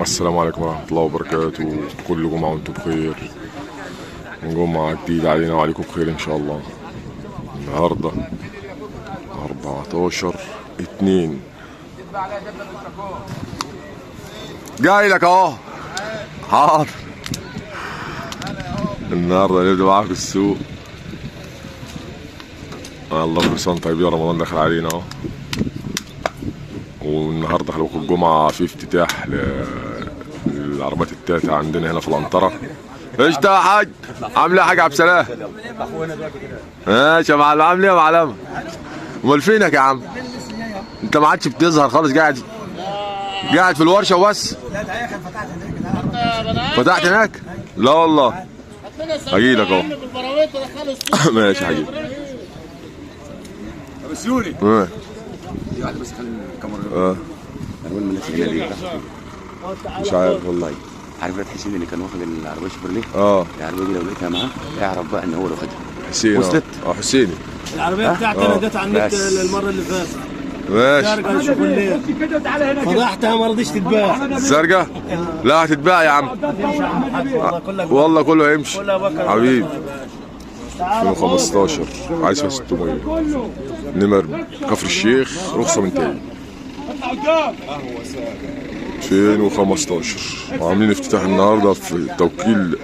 السلام عليكم ورحمة الله وبركاته. كل جمعة وانتم بخير. جمعة جديدة علينا وعليكم بخير ان شاء الله. النهاردة 14/2. جاي لك اهو. حاضر. النهاردة نبدأ معاك السوق. الله كل سنة طيبين، رمضان داخل علينا اهو. والنهارده خلي بالكم الجمعة في افتتاح للعربيات التاتا عندنا هنا في العنطرة. ايش يا حاج؟ عامل ايه يا حاج عبد السلام؟ ماشي يا معلم. عامل ايه يا معلم؟ امال فينك يا عم؟ انت ما عادش بتظهر خالص، قاعد في الورشة وبس؟ لا ده فتحت هناك. فتحت هناك؟ لا والله. هجيلك اهو. ماشي هجيلك. بس يوري دي واحده بس، خلي الكاميرا. انا بقول من هنا ليه؟ مش عارف والله. عارف فتحي حسين اللي كان واخد العربيه شيفروليه؟ العربيه دي لو لقيتها معاه اعرف بقى ان هو اللي واخدها. حسين. وصلت؟ حسيني. العربيه بتاعتي انا جت على النت المره اللي فاتت. ماشي. فضحتها ما رضيش تتباع. الزرقاء؟ لا هتتباع يا عم. والله كله هيمشي حبيبي. 2015 عايز فيها 600. نمر كفر الشيخ، رخصة من تاني. 2015 وعاملين افتتاح النهارده في توكيل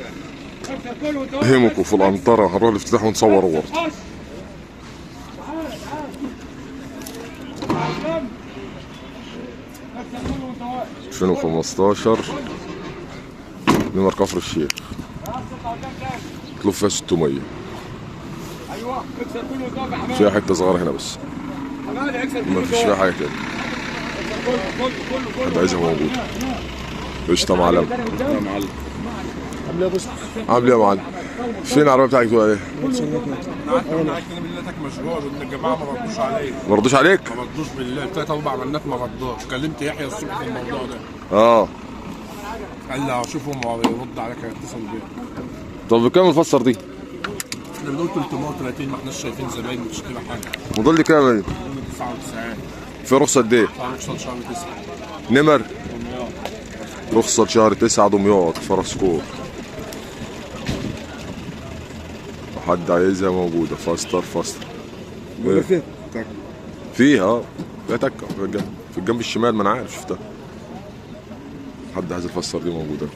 هيموكو في العنطرة. هنروح الافتتاح ونصور برضه. في 2015 نمر كفر الشيخ، مطلوب فيها 600. فيها حته صغيره هنا بس، ما فيش فيها حاجه تاني. حد عايزها موجوده. قشطه يا معلم. عامل ايه يا معلم؟ فين العربيه بتاعتك بتقول ايه؟ مشغول ان الجماعه ما ردوش عليا. ما ردوش عليك؟ ما ردوش بالله، 3 4 بنات ما ردوش. كلمت يحيى الصبح في الموضوع ده. قال لي هشوفهم ويرد عليك، هيتصل بيا. طب بكام الفسر دي؟ احنا بنقول 330، ما احناش شايفين زباين بتشتري حاجه. موديل دي كام دي؟ 99. في رخصه قد ايه؟ رخصه شهر 9. نمر رخصه شهر 9 دمياط فرسكور. حد عايزها موجوده. فاستر إيه؟ فيها فيها تكه في الجنب الشمال، ما انا عارف شفتها. حد عايز الفسر دي موجوده.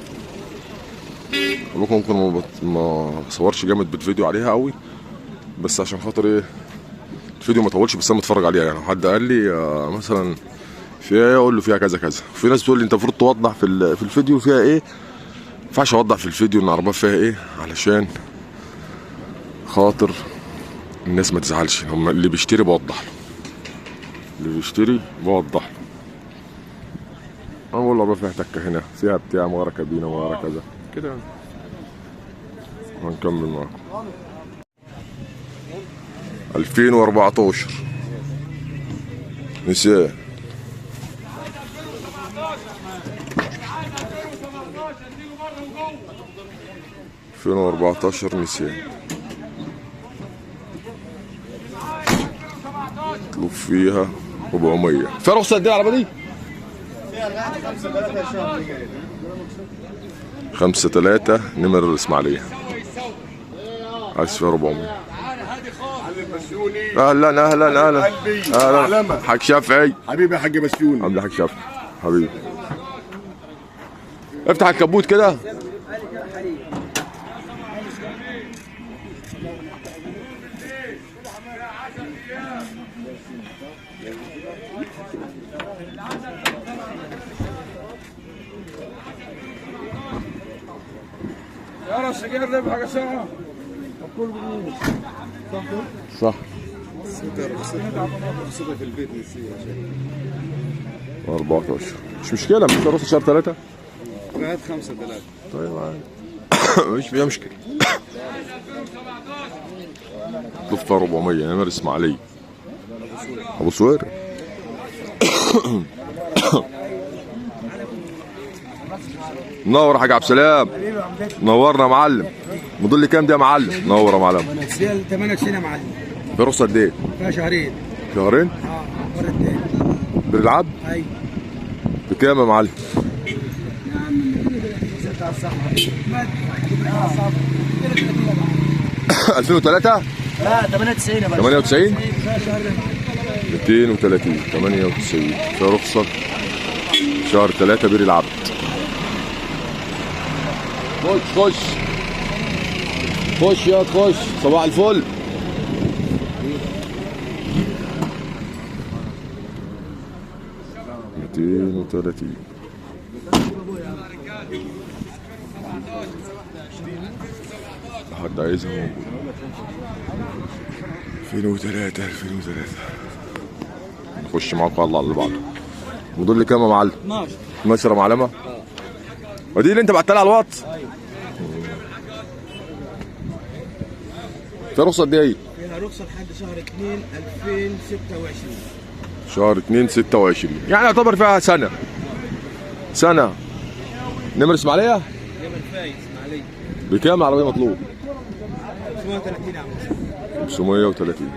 ممكن ما بصورش جامد بالفيديو عليها قوي، بس عشان خاطر ايه الفيديو ما طولش، بس انا متفرج عليها. يعني حد قال لي مثلا فيها ايه، اقول له فيها كذا كذا. في ناس بتقول لي انت المفروض توضح في الفيديو فيها ايه. ما ينفعش اوضح في الفيديو ان العربيه فيها ايه، علشان خاطر الناس ما تزعلش. هم اللي بيشتري بوضح له، انا بقول له فيها تكه هنا، فيها بتاع مغيره كابينه، مغيره كذا كده يعني. هنكمل معاكم. 2014 نساء. نساء مطلوب فيها 400. فيها رخصة قد ايه العربية دي؟ 5/3 نمر الإسماعيلية. عايز فيها 400. اهلا حاج شافعي. حبيبي يا حاج بسيوني. عامل ايه يا حاج شافعي حبيبي؟ افتح الكبوت كده. يا راس سجاير ربح حاجه ساعه. صح. رخصتها في البيت نسيها. 14 مش مشكلة، مش رخصة شهر 3. هات 5/3. طيب عادي. مش فيها مشكلة. ضفة 400 نمر اسماعيلية. ابو سوير. نور يا حاج عبد السلام. نورنا يا معلم. مضل كام ده يا معلم؟ نور يا معلم. 8 سنين يا معلم. في رخصة قد ايه؟ فيها شهرين. مرة العبد؟ ايوه. بكام يا معلم؟ 2003 لا 98 يا باشا. 98 230 98 في رخصة شهر 3 بير العبد. خش خش يا خش. صباح الفل. ميتين وتلاتين. حد عايزها موجود. 2003 نخش معاكم على اللي بعده. الموديل اللي كام يا معلم؟ 12 يا معلمه. ودي اللي انت بعتها لي على الواتس. في رخصه قد ايه؟ فيها رخصه لحد شهر 2 2026. شهر 2 26 يعني يعتبر فيها سنه. نمر اسماعيليه؟ نمر فايز اسماعيليه. بكام العربيه مطلوب؟ 530 يا عم. 530.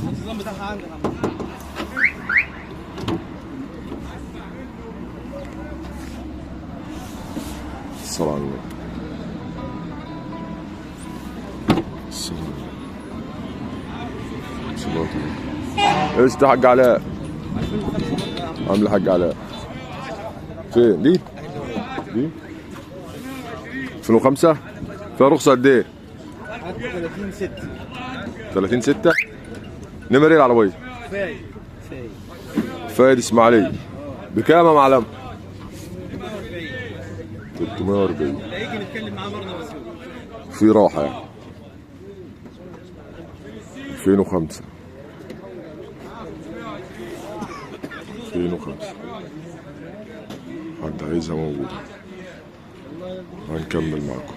النظام بتاعها عندك. الصلاة على النبي. ايش ده حق علاء؟ عامل حق علاء. فين دي؟ 2005 فيها رخصة قد ايه؟ 30/6. نمر ايه العربية؟ فايد اسماعيلية. بكام يا معلم؟ 340. هيجي نتكلم معاه برضه بس في راحة يعني. 2005 حد عايزها موجودة. هنكمل معكم.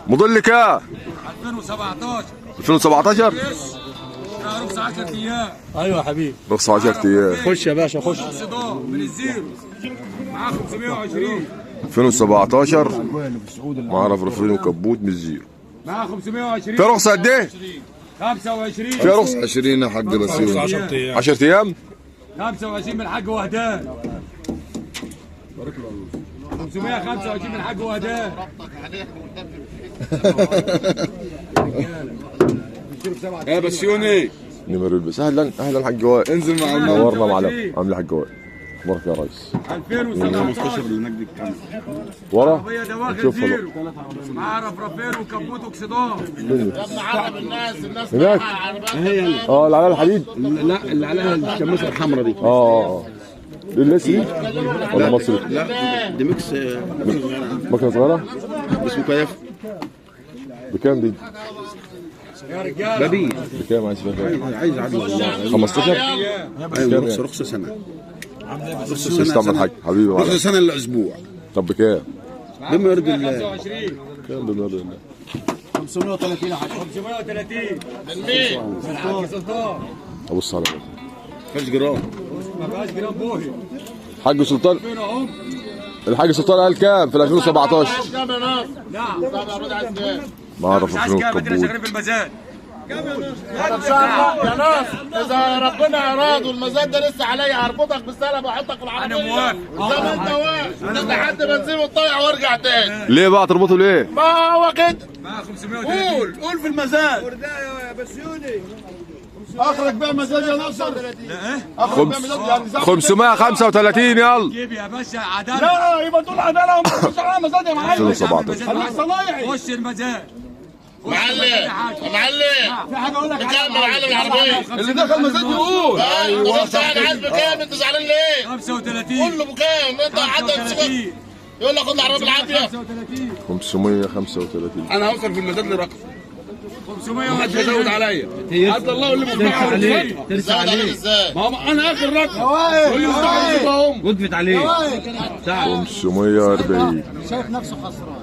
موديل كام؟ 2017 رخصة 10 ايام. ايوه يا حبيبي. رخصة 10 ايام. خش يا باشا خش. صدام من الزيرو معاه 520. 2017 معرف رفرين وكبوت من الزيرو. معاه 520. في رخصة قد ايه؟ 25. في رخصة 20 يا حاج بسيوني. 10 ايام. 25 من الحاج وهدان. 525 من الحاج وهدان. يا بسيوني نمر البس. اهلا حاج وائل. انزل مع نورنا معلم. عامل حاج وائل. اخبارك يا ريس؟ 2017 للنجد الكامل. ورا عربية ده واخد نشوفها زيرو. معاه رفرفين وكبوت واكسدام. هناك. اه اللي عليها الحديد. لا اللي عليها الشماسه الحمراء دي. دي الاسري ولا مصري؟ لا دي ميكس مكنه صغيره. اسمه كيف. بكام دي؟ بابي بكام عايز فيها؟ عايز عدل والله. 15. ايوه رخصه سنه. رخصه استعمل حاج حبيبي. رخصه سنه الا اسبوع. طب بكام؟ بما يرضي الله. 25. كام بما يرضي الله؟ 530 يا حاج. 530 من مين؟ من الحاج سلطان. ابص على ده. فاش جرام. ما فيهاش جرام بوهي. حاج سلطان. فين اهم؟ الحاج سلطان قال كام في 2017؟ نعم. ما اعرف مش عايز فين كام، الكبوت. شغالين في المزاد. ان شاء الله يا ناس اذا ربنا اراد والمزاد ده لسه عليا هربطك بالسلب واحطك في العربيه. انا موافق. زي ما انت واقف انت لحد بنزين وتطيع وارجع تاني. ليه بقى تربطه ليه؟ ما هو كده. معاه 530. قول في المزاد. اخرج بيع مزاد يا ناصر. اخرج بيع مزاد يعني 535 يلا. جيب يا باشا عدالة. لا يبقى تقول عداله ومش على مزاد يا معلم. 2017 خليك صنايعي. خش المزاد. معلم يا معلم في حاجه اقول لك بكام معلم العربيه؟ اللي دخل مزاد يقول. ايوه انت عارف بكام انت زعلان ليه؟ 35. قول له بكام انت حد 35. يقول لك خد العربيه بالعافيه. 35. 535. انا هوصل في المزاد لرقم. 520. محدش يزود عليا. عبد الله اللي مفتاح عليه. زود عليك ازاي؟ ما هو انا اخر رقم. قول لي مفتاح وقفت عليه. 540. شايف نفسه خسران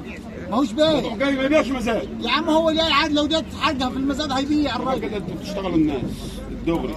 ماهوش باين جاي ما يبيعش مزاد. يا عم هو جاي عاد لو جت حقها في المزاد هيبيع الراجل. انتوا بتشتغلوا الناس الدغري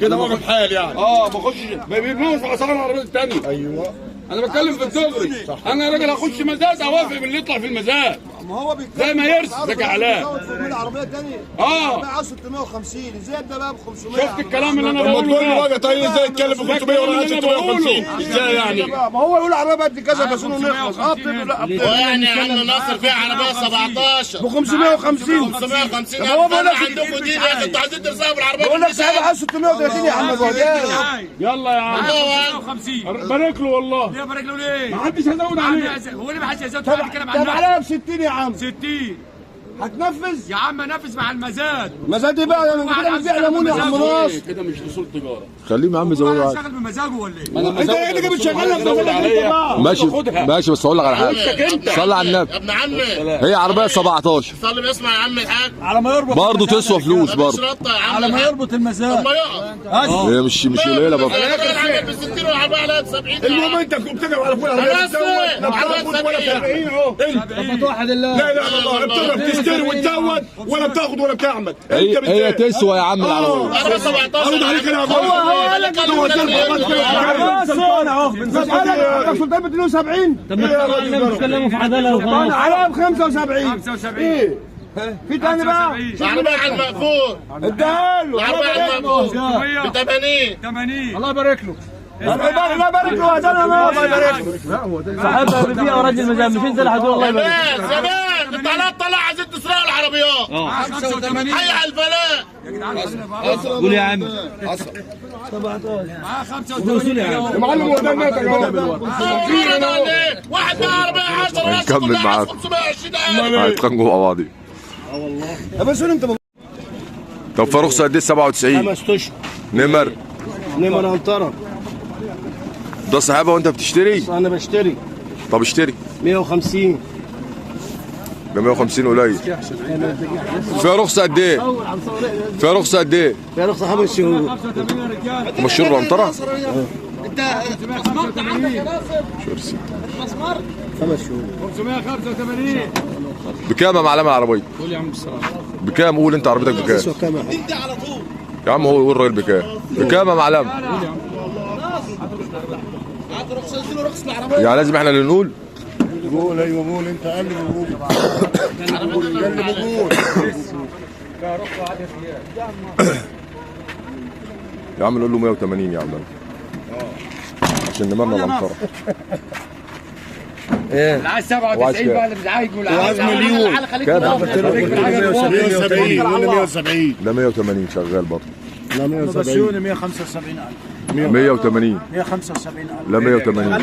كده واقف حال يعني. بخش بيبنوش على اسعار العربيه الثانيه. ايوه انا بتكلم في الدغري. انا راجل هخش مزاد اوافق باللي يطلع في المزاد. ما هو زي ما يرسل علاء من العربيه الثانيه بقى 650 ازاي ده بقى ب 500. شفت الكلام اللي انا بقوله ده؟ طيب ازاي يتكلم ب 500 ولا 650 ازاي يعني؟ ما هو يقول عربيه قد كذا بس انه نخلص يعني يا عم ناصر في عربيه 17 ب 550 550 هو بيقول لك عندكم دي يا اخي انتوا عايزين ترسموا بالعربيه بيقول لك سعرها 630 يا عم ابو هدايا. يلا يا عم 50 بارك له والله. ليه بارك له ليه؟ ما حدش هيزود عليه. هو اللي ما حدش هيزود عليه. طب عليها ب 60 يا عم. 60 هتنفذ يا عم نفذ مع المزاد. مزاد ايه بقى؟ انا كده بنبيع ليمون يا عم ناصر. كده مش اصول تجاره. خليهم يا عم يزودوا عادي. شغال بمزاجه ولا ايه؟ انت ايه اللي جاي بتشغلنا بمزاجك؟ ماشي ماشي بس هقول لك على حاجه. صلي على النبي. يا ابن عمي هي عربيه 17 صلي بيسمع يا عم الحاج. على ما يربط برضه تسوى فلوس برضه. شرطه يا عم على ما يربط المزاد. ما يقف هي مش قليله برضه. العربيه ب 60 والعربيه عليها ب 70. المهم انت بتضرب على فول طب واحد الله. لا لا والله بتضرب تشتري وتزود ولا بتاخد ولا بتعمل. هي تسوى يا عم العربيه. العربيه 17 ارد عليك انا هو قال لك سلطان اهو مسألة سلطان ب 72. طب ما تتكلموا في عداله وخلاص. عليها ب 75. 75 ايه في تاني بقى؟ العربيه على المقفول. اديها له. العربيه على المقفول ب 80. الله يبارك له. الله يبارك له هدانا الله يبارك له. صاحبها بيبيع راجل مزاج مش انت اللي هتقول الله يبارك يا باشا انت لا تطلع عايزين تسرقوا العربيات. 85 حي على الفلاح. قول يا عم. معاه 85 يا معلم هو ده الناتج اهو. واحد معاه عربيه 10 راس نكمل معاك. 520,000. هيتخانقوا مع بعض. يا باشا انت طب فاروق قد ايه 97 5 اشهر نمر نمر انطره. ده صاحبها وانت بتشتري؟ انا بشتري طب اشتري 150. ده 150 قليل. فيها رخصه قد ايه؟ فيها رخصه قد ايه؟ يا رخصه 5 شهور. مشهور العنطره؟ انت 5 شهور 585 بكام يا معلم العربيه؟ قول يا عم بصراحه بكام؟ قول انت عربيتك بكام؟ تسوى كام؟ يا عم هو يقول الراجل بكام؟ بكام يا معلم؟ يعني لازم احنا اللي نقول؟ قول ايوه قول انت قلب وقول يا عم نقول له 180 يا عم عشان نمرنا العنطره. اللي عايز 97 بقى اللي بيعايق عايز مليون. كام؟ 170 ولا 170 ده 180 شغال برضه. لا 170 175,000 180 175,000 لا 180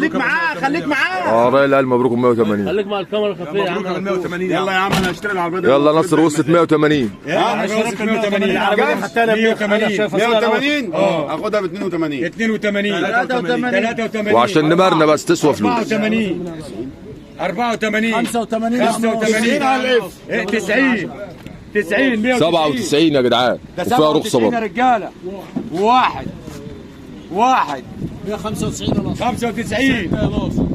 خليك معاه راجل قال مبروك 180. خليك مع الكاميرا الخفيه يا عم. 180 يلا يا عم انا هشتري العربيه دي. يلا نصر وصلت 180. وصلت 180 العربيه حتى انا 180 هاخدها ب 82 83 وعشان نمرنا بس تسوى فلوس. 84 85 90 190 97 يا جدعان وفيها رخصه يا برضه. رجاله واحد 195 ونص 95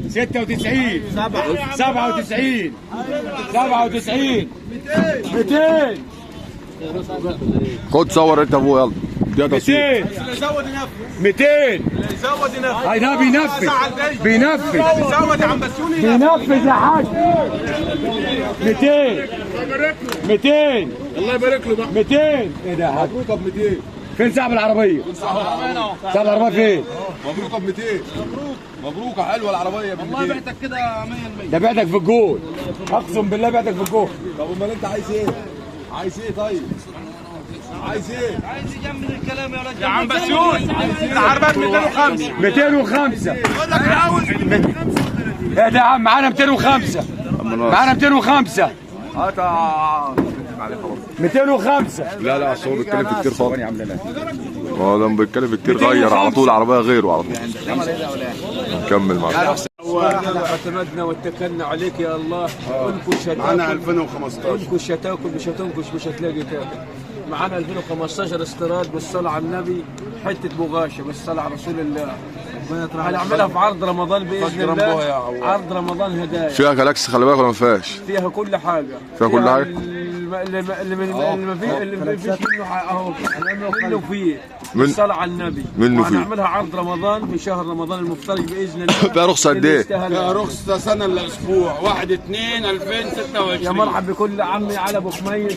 96 97 200 خد صور انت ابوه يلا. ده تصوير 200 هاي ده بينفذ بينفذ يا حاج 200 الله يبارك له بقى 200 ايه ده يا حاج؟ مبروك ب 200 فين صاحب العربيه؟ صاحب العربيه فين؟ مبروك ب 200 مبروك حلوه العربيه ب 200 والله بعتك كده 100%. ده بعتك في الجول اقسم بالله بعتك في الجول. طب امال انت عايز ايه؟ عايز ايه طيب؟ عايز ايه؟ عايز يجمل الكلام يا رجل. يا عم بسيون العربيات 205 بقول لك عاوز ايه ده يا عم؟ معانا 205 معانا 205 205 لا لا اصل هو بيتكلم في كتير خالص. هو لما بيتكلم في كتير غير على طول العربيه غيره على طول. نكمل معاك. اعتمدنا واتكلنا عليك يا الله. انكش انا 2015 انكش هتاكل مش هتنكش مش هتلاقي تاكل. معانا 2015 استيراد بالصلاه على النبي حته بغاشه بالصلاه على رسول الله. هنعملها في عرض رمضان باذن الله. عرض رمضان هدايا فيها جالاكسي خلي بالك ولا ما فيهاش؟ فيها كل حاجه. فيها كل حاجه؟ اللي ما فيش منه اهو منه فيه بالصلاة على النبي. منه فيه. هنعملها عرض رمضان في شهر رمضان المفترج باذن الله. فيها رخصه قد ايه؟ فيها رخصه سنه الا اسبوع 1/2/2026. يا مرحب بكل عمي على ابو خميس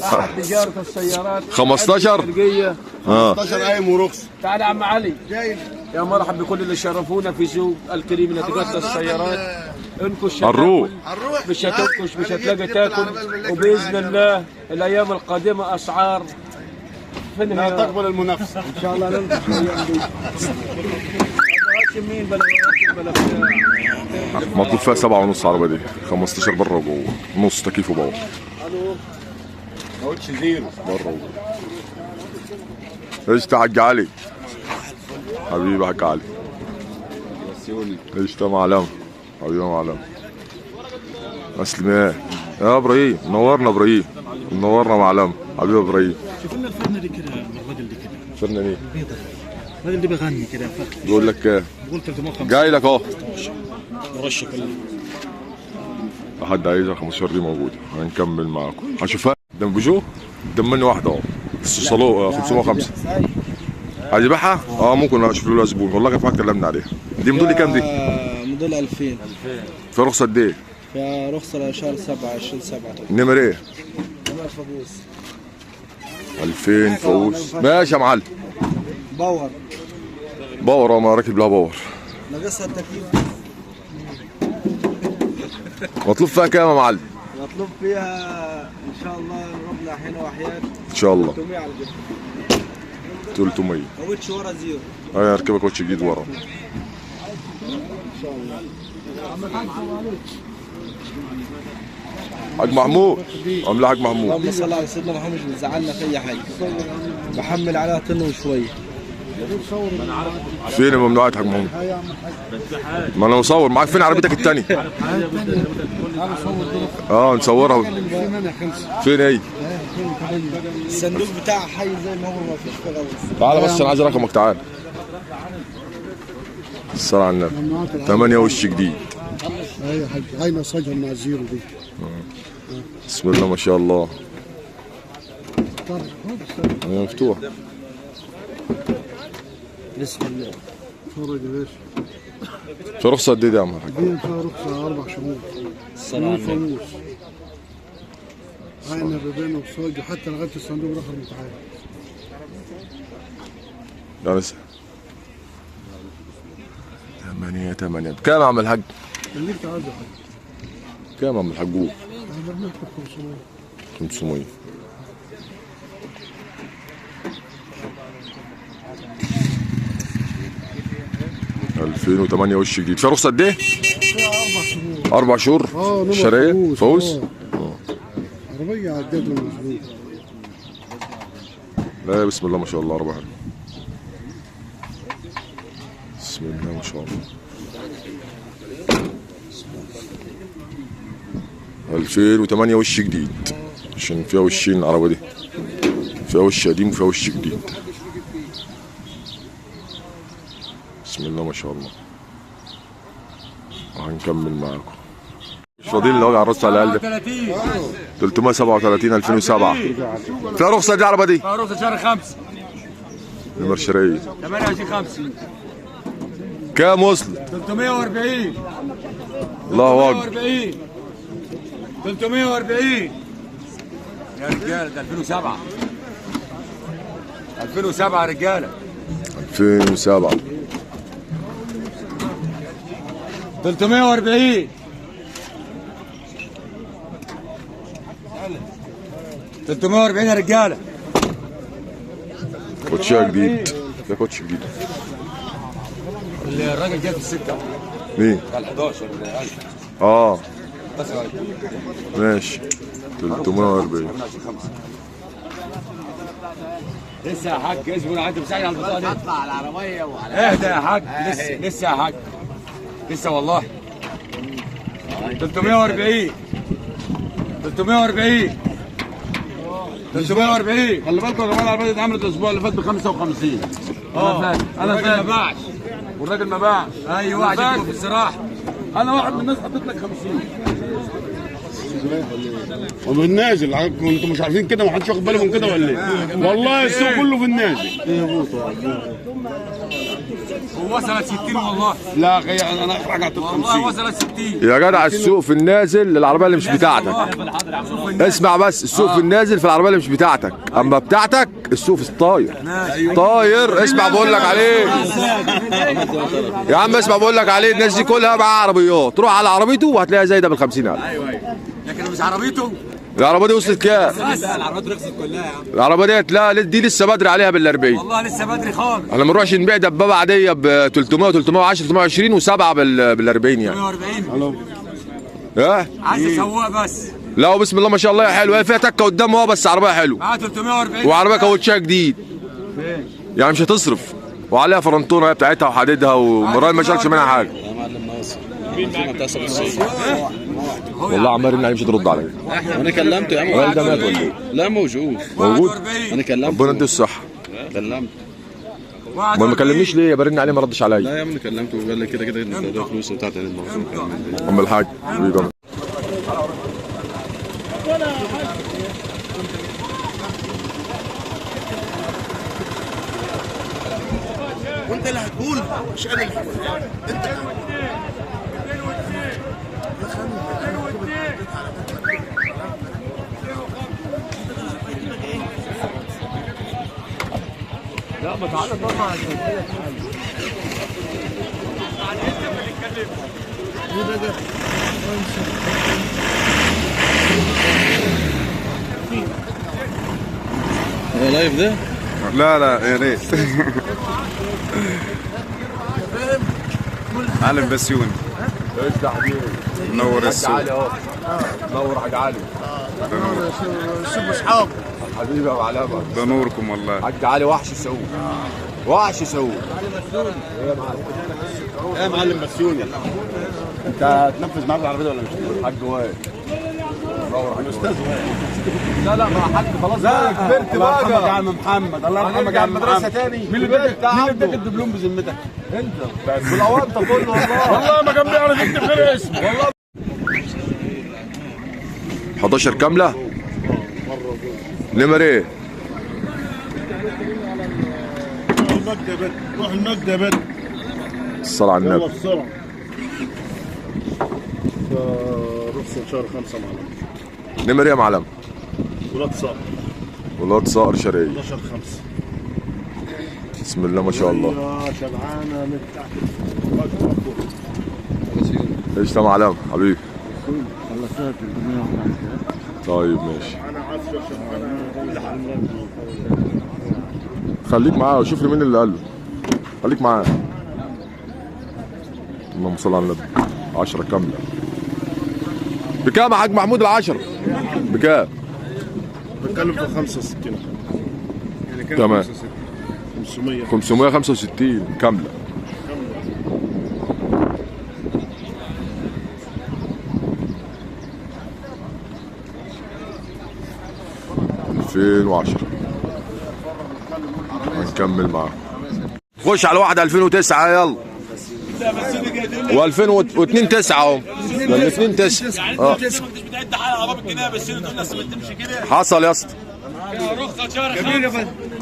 احد تجاره السيارات 15 15 قايم ورخصه. تعال يا عم علي. يا مرحب بكل اللي شرفونا في سوق الكريم لتجاره السيارات. انكش هنروح مش هتنكش، مش هتلاقي تاكل، وباذن الله الايام القادمه اسعار لا تقبل المنافسه. ان شاء الله ننجح الايام دي. مين بلا مطلوب فيها 7.5 عربيه دي 15 بره وجوه نص تكييف وباور. ما قلتش زيرو بره وجوه. ايش يا حاج علي؟ حبيبي يا حاج علي. ايش يا معلم؟ حبيبي يا معلم. اسلم يا ابراهيم، نورنا ابراهيم، منورنا معلم. حبيبي ابراهيم. شوف لنا الفرنه دي كده، الراجل دي كده. فرنه مين؟ الراجل ده بيغني كده. بيقول لك ايه؟ بقول 350 جاي لك اهو. مرشح حد عايزها 15 دي موجوده. هنكمل معاكم. هشوفها قدام بيجو قدام مني واحده اهو. الصالون 505. عايز يبيعها؟ ممكن اشوف له زبون. والله كان في واحد كلمنا عليها. دي موديل كام دي؟ موديل 2000. في رخصه قد ايه؟ في رخصه لشهر 7 20/7. نمر ايه؟ نمر فانوس 2000 فانوس. ماشي يا معلم. باور. باور ما راكب لها باور. ناقصها التكييف. مطلوب فيها كام يا معلم؟ مطلوب فيها ان شاء الله ربنا حين وحياة ان شاء الله 300 على الجبل. 300. كاوتش ورا زيرو. اركبك كوتش جديد ورا. ان شاء الله. حاج محمود. عامل ايه حاج محمود؟ اللهم صل على سيدنا محمد. مش بتزعلنا في اي حاجه. بحمل عليها طن وشويه. فين الممنوعات حاج محمود؟ ما انا مصور معاك. فين عربيتك الثانيه؟ نصورها. فين هي؟ الصندوق بتاعها حي زي ما هو، ما فيش فيه غلط. تعالى بس انا عايز رقمك. تعالى. الصلاة على النبي. 8 وش جديد. ايوه يا حاج. هاي نسجها مع الزيرو دي. بسم الله ما شاء الله. هي مفتوح. بسم الله. فرج يا باشا. في رخصة قد ايه دي يا عم الحاج؟ دي فيها رخصة 4 شهور. الصلاة على النبي. هاي النبابين وصاج حتى لغاية الصندوق رقم متعال. لا بس 8 بكام يا عم الحاج؟ اللي انت عايزه يا حاج. كام يا عم الحاج؟ قول. انا برميك 500. 500. ألفين وثمانية وش جديد. فيها رخصة قد ايه؟ فيها 4 4 شهور. شهور. شرايط فوز. عربية عداد مظبوط. لا بسم الله ما شاء الله. عربية حلوة. بسم الله ما شاء الله. 2008 وش جديد. عشان فيها وشين العربية دي. فيها وش قديم وفيها وش جديد. بسم الله ما شاء الله. وهنكمل معاكم. مش فاضيين اللي وجع الراس على الاقل ده. 337 2007. فيها رخصة دي العربية دي؟ فيها رخصة شهر 5. نمر شرايط 28/5. كام وصل؟ 340. الله اكبر. 340 يا رجاله. ده 2007. 2007 يا رجاله. 2007. 340. 340 يا رجاله. كوتشيه جديد. ده كوتش جديد. الراجل جاي في السكه. مين؟ بتاع ال 11 1000. بس ماشي. 340. لسه يا حاج. اصبر عندي مساعد على البطاقه دي. اطلع على العربيه وعلى اهدى يا حاج. لسه يا حاج. لسه والله. 340. 340. 340. خلي بالكم يا جماعه العربيه دي اتعملت الاسبوع اللي فات ب 55. انا فاهم. ما باعش. والراجل ما باعش. ايوه عشان في الصراحه. انا واحد من الناس حطيت لك 50. وفي النازل انتوا مش عارفين كده؟ ما حدش واخد باله من كده ولا ايه؟ والله السوق كله في النازل. هو وصلت 60 والله. لا انا رجعت ال 50 والله وصلت 60 يا جدع. السوق في النازل العربيه اللي مش بتاعتك. اسمع بس، السوق في النازل في العربيه اللي مش بتاعتك، اما بتاعتك السوق في الطاير. طاير. اسمع بقول لك عليه يا عم، اسمع بقول لك عليه. الناس دي كلها معاها عربيات، تروح على عربيته وهتلاقيها زايده بال 50,000. ايوه لكن مش عربيته. العربيه دي وصلت كام؟ العربيات رخصت كلها يا عم. العربيه ديت لا دي لسه بدري عليها بال 40. والله لسه بدري خالص. احنا ما نروحش نبيع دبابه عاديه ب 300 و310 320 وسبعه بال 40 يعني. 140. ايه؟ عايز سواق بس. لا وبسم الله ما شاء الله حلوه، هي فيها تكه قدام بس عربيه حلوه. معاها 340 وعربيه كاوتشها جديد. يعني مش هتصرف، وعليها فرنتونه بتاعتها وحديدها ومرايه ما شالش منها حاجه. يا معلم ناصر في منطقه الصين. والله عمال يرن عليه مش هترد عليا. انا كلمته يا عم. والده مات ولا ايه؟ لا موجود. انا كلمته. ربنا يديه الصحه. كلمته. ما كلمنيش ليه؟ برن عليه ما ردش عليا. لا يا عم كلمته وقال لي كده ده فلوس بتاعت الموضوع. ام الحاج حبيبي. وانت اللي هتقول مش انا اللي هقول. انت لا ما تعالى طبعا هو لايف ده؟ لا يا ريت. معلم بسيوني منور السوق. نور حاج علي. شوف اصحابه حبيبي يا ابو علامه. ده نوركم والله. حاج علي وحش السوق. وحش السوق. يا معلم بسيوني انت هتنفذ معاك العربيه ولا مش؟ حاج وائل. نور حاج استاذ لا ما حاج خلاص. لا كبرت الله بقى. يرحمك يا عم محمد. الله يرحمك يا عم محمد. تاني. مين اللي اداك الدبلوم بذمتك؟ انت بالاوانطه كله والله. والله ما كان بيعرف يكتب غير اسمه. والله 11 كامله. نمر ايه؟ المجد يا بنت، روح المجد يا بنت. الصلاة على النبي. يلا بسرعه. رخصه شهر 5 معلم. نمر ايه يا معلم؟ ولاد صقر. ولاد صقر شرقية. 11/5. بسم الله ما شاء الله. شبعانه من تحت. ايش يا معلم حبيبي؟ طيب ماشي. انا عارفه شبعانه. خليك معاه وشوف لي مين اللي قال له. خليك معاه. اللهم صل على النبي. 10 كامله. بكام يا حاج محمود ال10؟ بكام؟ بتكلم في 65 يعني كام؟ تمام. 565 كامله. هنكمل معاه. خش على واحد 2009 يلا. و2002 9 اهو. الاثنين 9. حصل يا اسطى.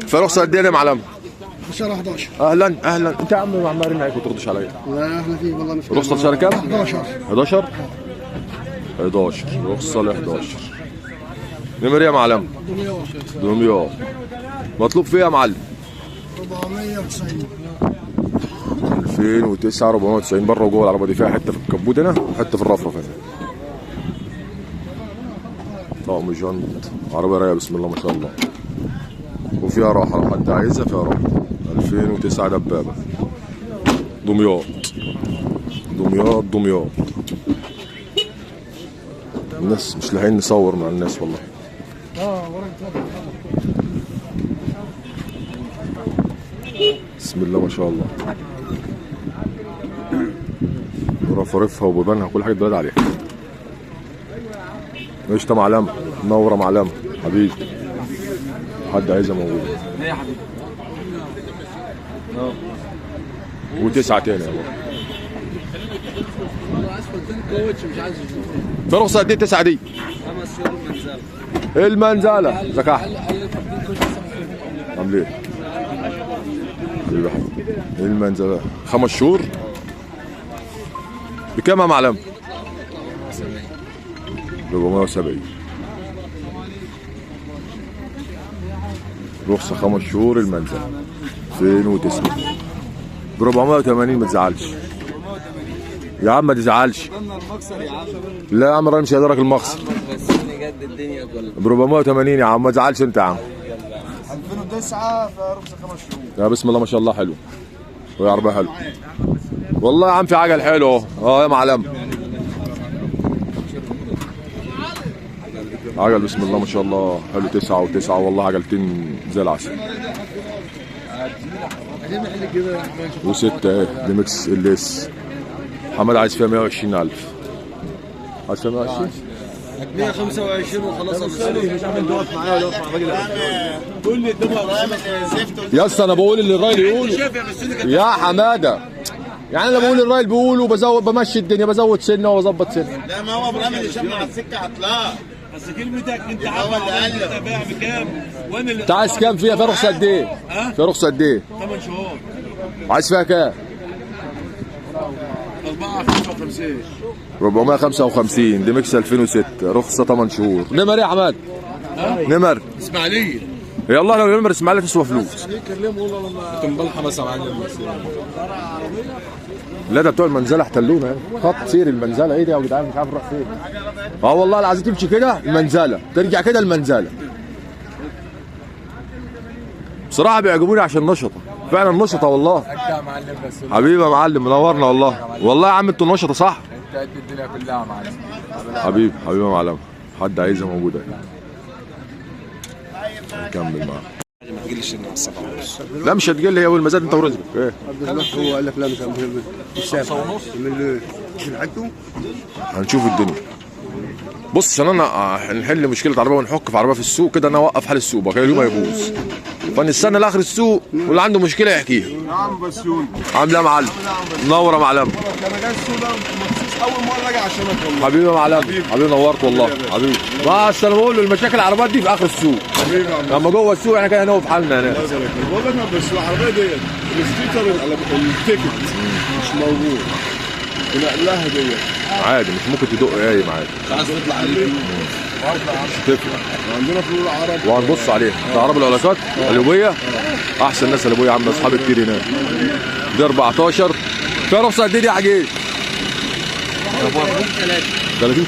في رخصه قد ايه يا معلم؟ شهر 11. اهلا انت يا عم عمال رن عليك وتردش عليا. لا احنا فيه والله مش رخصه شهر كام؟ 11 رخصه ل 11. نمر ايه يا معلم؟ دمياط. مطلوب فيه يا معلم؟ 490. 2009 490 بره وجوه. العربيه دي فيها حته في الكبوت هنا وحته في الرفرف هنا. طقم جنط. عربيه رايقه بسم الله ما شاء الله. وفيها راحه لو حد عايزها فيها راحه. 2009 دبابه. دمياط. الناس مش لاحقين نصور مع الناس والله. بسم الله ما شاء الله. رفرفها وبيبانها كل حاجه البلد عليها. ايش معلمه؟ منوره معلمه حبيبي. حد عايزها موجوده. ايه يا حبيبي؟ و9 تاني يا بابا. في رخصه قد ايه 9 دي؟ 5 شهور منزل. المنزله زكاح عامل ايه؟ المنزله 5 شهور بكام يا معلم؟ 470. رخصه 5 شهور المنزله 2009 ب 480. ما تزعلش يا عم، ما تزعلش. لا يا عم الراجل مش هيقدرك المخسر. ب 480 يا عم، ما تزعلش انت يا عم. 2009 فرخصه 5 شهور. يا بسم الله ما شاء الله حلو، وهي عربيه حلو والله يا عم. في عجل حلو اهو يا معلم، عجل بسم الله ما شاء الله حلو. 9 و9 والله، عجلتين زي العسل. و6 اهي دي ميكس ال اس. محمد عايز فيها 120,000. عايز فيها 120؟ 125 وخلاص. يا اسطى انا بقول اللي الراجل يقوله يا حماده. يعني انا بقول الراجل بيقوله وبزود، بمشي الدنيا، بزود سنه واظبط سنه. لا ما هو ابو رامي اللي شام على السكه هتلاقيه. بس كلمتك انت عارف انت بايع بكام وانا اللي. انت عايز كام فيها؟ فيها رخصه قد ايه؟ فيها رخصه قد ايه؟ 8 شهور. عايز فيها كام؟ 455. 455 دي ميكس 2006 رخصه 8 شهور. نمر ايه يا حماد؟ نمر اسماعيليه. يلا لو نمر اسماعيليه تسوى فلوس. تنبلحه مثلا عن لا ده بتوع المنزله احتلونا يعني. خط سير المنزله ايه ده يا جدعان؟ مش عارف نروح فين. والله العظيم تمشي كده المنزله، ترجع كده المنزله. بصراحه بيعجبوني عشان نشطه، فعلا نشطه والله. حبيبي يا معلم منورنا والله. والله يا عم انتوا نشطه صح؟ انت قد الدنيا كلها يا معلم. حبيبي يا معلم، حد عايزها موجوده نكمل معاه. ما تقلش انه على 7 ونص. لا مش هتقل، هي والمزاد انت ورزقك ايه؟ هو قال لك لا مش 7 ونص من حاجته. هنشوف الدنيا. بص عشان انا هنحل مشكله عربيه ونحك في عربيه في السوق كده، انا اوقف حال السوق بقى اليوم هيبوظ، فنستنى لاخر السوق واللي عنده مشكله يحكيها. نعم بسيون. عامل ايه يا معلم؟ منور يا معلم. انا جاي السوق ده مخصوص اول مره اجي عشانك والله. حبيبي يا معلم، حبيبي نورت والله حبيبي. بس انا بقول له المشاكل العربيات دي في اخر السوق، حبيبي يا عم. لما جوه السوق احنا كده هنقف حالنا هناك. بقول لك بس العربيه ديت الستيكر التيكت مش موجود ونقلها ديت عادي، مش ممكن تدق قايم عادي. عايز تطلع عليك مش هتفرق. عندنا في العرب وهنبص عليها. ده عرب العلاقات الابويه، احسن ناس الابويه يا عم، اصحابي كتير هناك. دي 14 فيها رخصه قد ايه دي يا حجيج؟ 30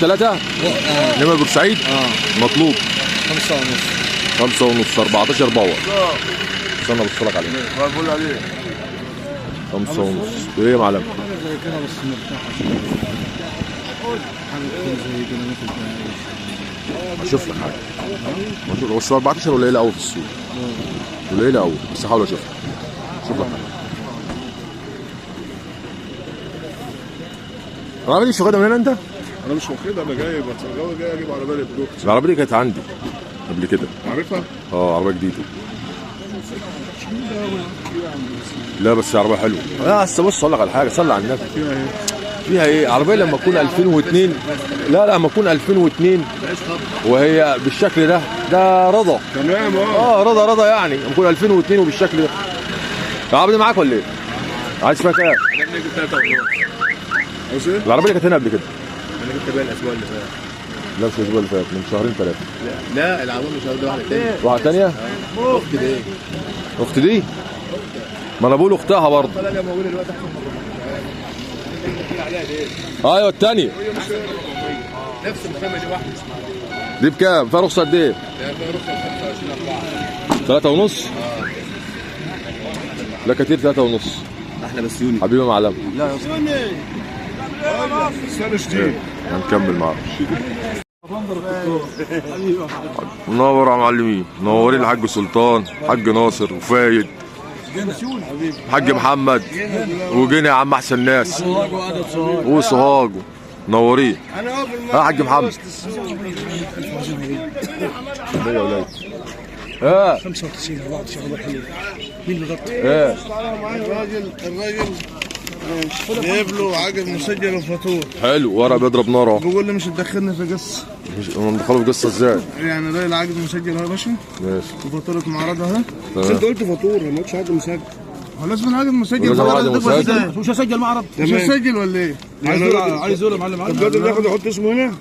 نمر بورسعيد مطلوب 5 ونص 5 ونص 14 باور. استنى ابص لك عليه. بقول عليه 5 ونص. ايه يا معلم؟ زي كده بس مرتاحه اشوف لك حاجه. بس 14 قليله قوي في السوق، قليله قوي، بس هحاول اشوفها. شوف لك حاجه. العربيه دي مش واخدها من هنا انت؟ انا مش واخدها، انا جاي اجيب عربيه للدكتور. العربيه دي كانت عندي قبل كده. عارفها؟ عربيه جديده. لا بس عربيه حلوه. لا بس بص اقول لك على حاجه، صلي على النبي. فيها ايه؟ عربيه لما تكون 2002 لا لما تكون 2002 وهي بالشكل ده رضا. تمام رضا يعني لما تكون 2002 وبالشكل ده. العربيه دي معاك ولا ايه؟ عايز فيها كام؟ العربيه دي كانت هنا قبل كده. انا جبت بيها الاسبوع اللي فات. لا مش الاسبوع اللي فات، من شهرين 3. لا العربيه مش واحده ثانيه. واحده ثانيه؟ اختي دي. اختي دي؟ ما انا بقول اختها برضه. لا موجوده دلوقتي احسن ايوه الثانيه نفس المسمى دي واحده. دي بكام؟ فيها رخصه قد ايه؟ فيها رخصه 25 3 ونص؟ لا كتير 3 ونص. احلى بسيوني حبيبي يا معلم. لا يا سنه جديد. هنكمل معاك. منور يا معلمين، منورين الحاج سلطان، حاج ناصر وفايد، حاج محمد، وجينا يا عم احسن ناس وصهاج. منورين يا حاج محمد. اه 95 على بعض شغل حلو. مين اللي غطى؟ ايه الراجل جايب له عقد مسجل وفاتور. حلو، ورا بيضرب نار اهو. بيقول لي مش تدخلني في قصه. مش ندخله في قصه ازاي؟ يعني ده العقد مسجل اهو يا باشا. ماشي. وفاتوره معرضه اهي. بس انت قلت فاتوره ما قلتش عقد مسجل. هو لازم العقد مسجل. لازم العقد مسجل. مش هسجل معرض. مش هسجل ولا ايه؟ عايز يقول يا معلم الراجل بياخد يحط اسمه هنا؟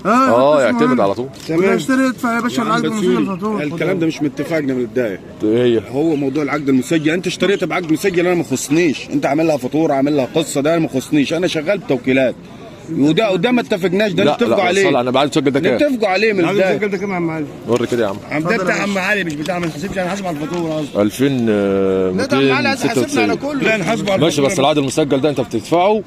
يعتمد على طول. تمام. اشتري يدفع يا باشا العقد مسجل الفاتوره. الكلام ده مش متفقنا من البدايه. هي هو موضوع العقد المسجل، انت اشتريت بعقد مسجل انا ما يخصنيش، انت عامل لها فاتوره عامل لها قصه، ده انا ما يخصنيش، انا شغال بتوكيلات. وده ما اتفقنااش، ده اتفقوا عليه. لا انا بعد مسجل ده كام؟ اتفقوا عليه من البدايه. المسجل ده كام يا عم علي؟ وري كده يا عم. ده بتاع عم علي مش بتاع، ما نحاسبش، انا حاسب على الفاتوره قصدي. 2296 كله. لا نحاسبه على ماشي، بس العقد المسجل ده انت بتدفعه.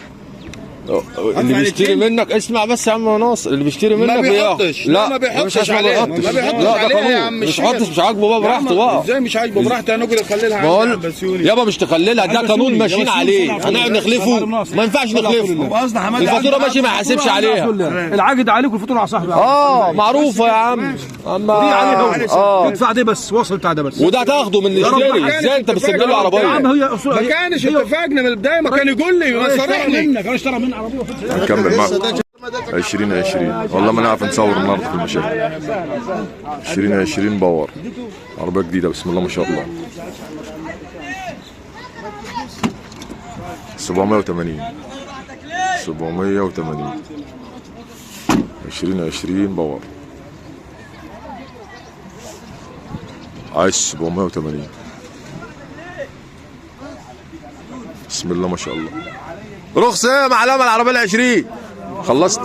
اللي بيشتري منك، اسمع بس يا عم ناصر، اللي بيشتري منك ما بيحطش. لا ما بيحطش عليه، ما بيحطش عليه يا عم. مش حاطش، مش عاجبه بقى براحته بقى. ازاي مش عاجبه براحته؟ انا اقول اخليها بقول يابا مش تخللها، ده قانون ماشيين عليه، هنقعد نخلفه؟ ما ينفعش نخلفه. الفاتوره ماشي ما يحاسبش عليها. العقد عليك والفاتوره على صاحبي. معروفه يا عم. اما ادفع ده بس، وصل بتاع ده بس. وده تاخده من اللي اشتري. ازاي انت بتسجله عربيه؟ ما كانش اتفقنا من البدايه، ما كان يقول لي ما صرحني. انا اشترى من عربيه. نكمل معاك 2020 والله ما نعرف نصور النهارده في المشاهد. 2020 باور، عربيه جديده بسم الله ما شاء الله. 780 2020 باور، عايز 780 بسم الله ما شاء الله. رخصة معلمة العربية ال20. خلصت؟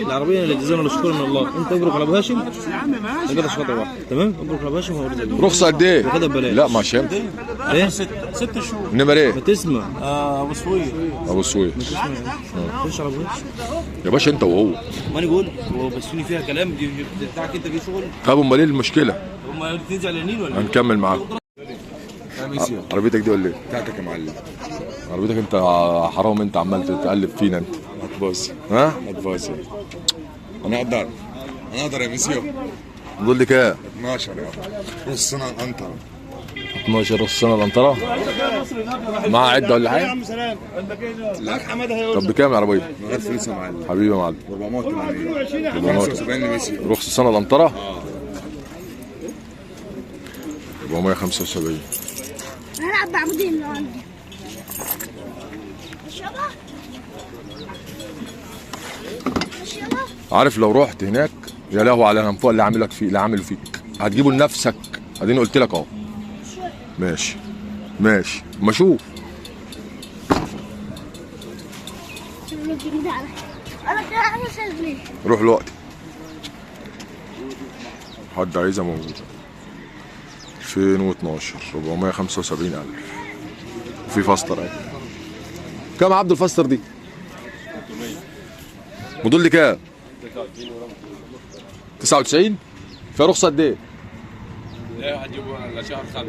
العربية اللي جزانا الشكر من الله. انت ابرك على ابو هاشم كده شاطر واحد. تمام، ابرك على ابو هاشم وهوريك. رخصة قد ايه؟ كده ببلاش. لا ما شمت. ايه؟ 6 شهور. نمر ايه؟ بتسمع ابو سوير. ابو سوير. خش على ابو هاشم يا باشا انت وهو. ما انا اقول هو بسوني فيها كلام دي بتاعك انت، في شغل. طب امال ايه المشكلة؟ هم الاثنين زعلانين ولا؟ هنكمل معاكم. عربيتك دي ولا ايه؟ بتاعتك يا معلم. عربيتك انت حرام، انت عمال تقلب فينا انت. هتباصي ها؟ هتباصي. انا اقدر يا ميسيو. نقول لك ايه؟ 12 يا نص سنه انطر. 12 نص سنه الانطره مع عده ولا حاجه؟ طب بكام العربيه؟ من غير فلوس يا معلم. حبيبي يا معلم. 480 75 ميسيو. رخص السنه الانطره؟ 475. هلعب بعمودين اللي عندي. عارف لو رحت هناك يا لهوي على الانفاق اللي عاملك فيه، اللي عامله فيك هتجيبه لنفسك. اديني قلت لك اهو. ماشي ما اشوف. روح الوقت. حد عايزها موجود. 2012 475,000. وفي فاستر اهي. كام عبد الفاستر دي؟ موديل دي كام؟ 99. فيها رخصة قد ايه؟ لا هتجيبوا لشهر 5.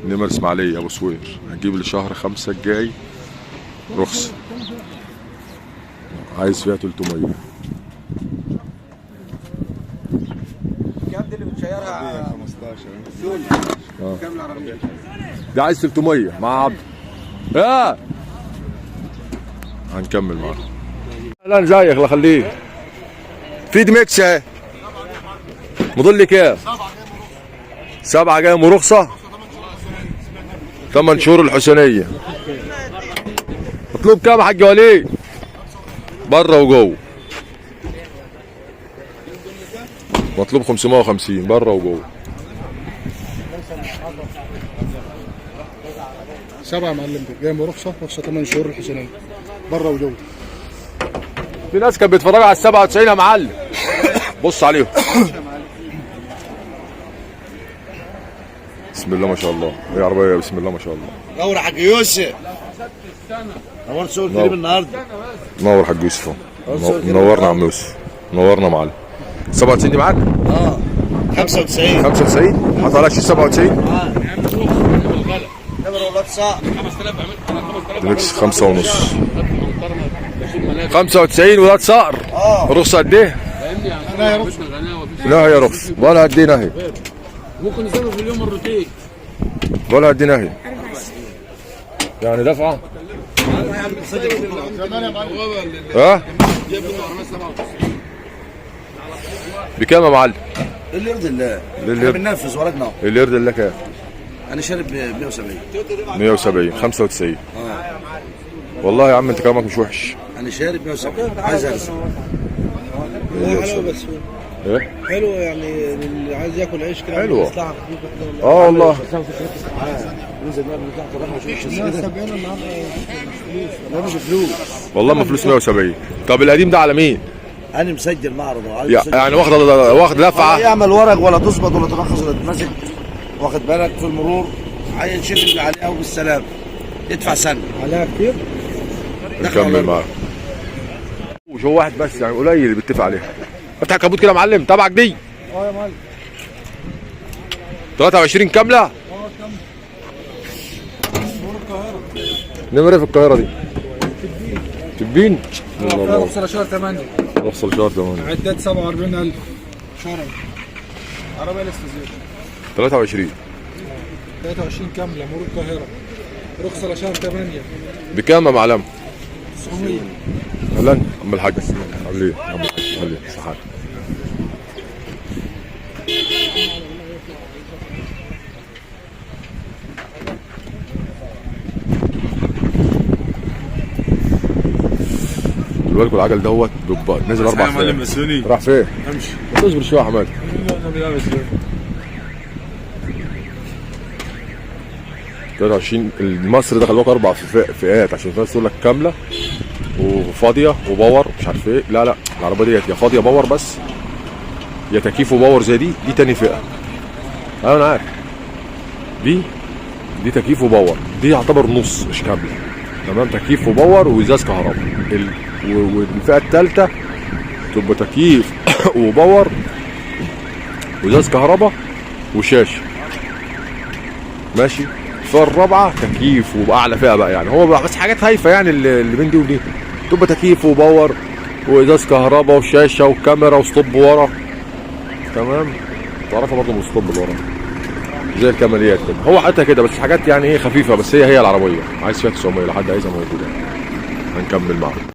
نمر اسماعيلية ابو سوير، هنجيب لشهر 5 الجاي رخصة. عايز فيها 300. كام دي اللي بتشيرها؟ 15. كام العربية؟ ده عايز 300 مع عبد. هنكمل معاك. لا ازيك الله يخليك. في دمكس اهي. موديل كام؟ 7 جايه مرخصه. 8 شهور الحسينيه. مطلوب كام يا حاج وليد؟ بره وجوه. مطلوب 550 بره وجوه. 7 يا معلم، جايه مرخصه 8 شهور الحسينيه بره وجوه. في ناس كانت بيتفرجوا على ال 97 يا معلم. بص عليهم. بسم الله ما شاء الله. ايه عربيه بسم الله ما شاء الله. نور حاج يوسف. نورت صور كريم النهارده. نور حاج يوسف اهو. منورنا يا عم يوسف. نورنا يا معلم. 97 دي معاك؟ 95. 95 حط عليها 97. نمر ولاد صعب. دمكس 5 ونص. 95 ولاد صقر. رخصة قد ايه؟ لا هي رخص ولا قد نهي. ممكن يسافر في اليوم مرتين. ولا قد نهي. يعني دفعه. ها؟ بكام يا معلم؟ اللي يرضي الله. احنا بننفذ ورقنا. اللي يرضي الله كام؟ انا شارب ب 170. 170 95. والله يا عم انت كلامك مش وحش. انا شارب 170 عايز ارسم. حلوه بس ايه؟ حلوه يعني اللي عايز ياكل عيش كده. حلوه. والله. ننزل بقى من تحت الرحمه شوف 170 النهارده. لا مش فلوس. والله ما فلوس 170. طب القديم ده على مين؟ انا مسجل معرض يعني واخد دفعه. يعمل ورق ولا تظبط ولا ترخص ولا تتمسك. واخد بالك في المرور هينشيل اللي عليها وبالسلام. يدفع سنه. عليها كتير؟ نكمل معاه. مش هو واحد بس يعني قليل اللي بيتفق عليها. افتح الكبوت كده يا معلم تبعك دي. يا معلم. 23 كامله؟ نمرة في القاهرة دي؟ تبين؟ رخصة لشهر 8. رخصة لشهر 8. عداد 47,000 شهر. عربية لسه زيرو. 23 كاملة مرور القاهرة. رخصة لشهر 8. بكام يا معلم؟ 900. اهلا عم الحاج. عامل ايه؟ عم الحاج عامل ايه؟ صحات. بالكم العجل دوت بيبقى نازل 4 فئات. راح فين؟ امشي. اصبر شويه يا حماد. 23 المصري ده خلي بالك 4 فئات عشان الناس تقول لك كامله وفاضيه وباور مش عارف ايه. لا لا العربيه ديت يا فاضيه باور بس يا تكييف وباور زي دي تاني فئه. انا عارف دي تكييف وباور دي يعتبر نص مش كامله. تمام تكييف وباور وازاز كهرباء. والفئه الثالثه تبقى تكييف وباور وازاز كهرباء وشاشه ماشي. الفئه الرابعه تكييف واعلى فئه بقى يعني هو بس حاجات هايفه يعني اللي بين دي ودي تبقى تكييف وباور وازاز كهرباء وشاشه وكاميرا وستوب ورا. تمام تعرفها برضه من الستوب اللي ورا زي الكماليات كده. هو حتى كده بس حاجات يعني ايه خفيفه بس هي العربيه عايز فيها 900 لو حد عايزها موجوده. هنكمل معاهم.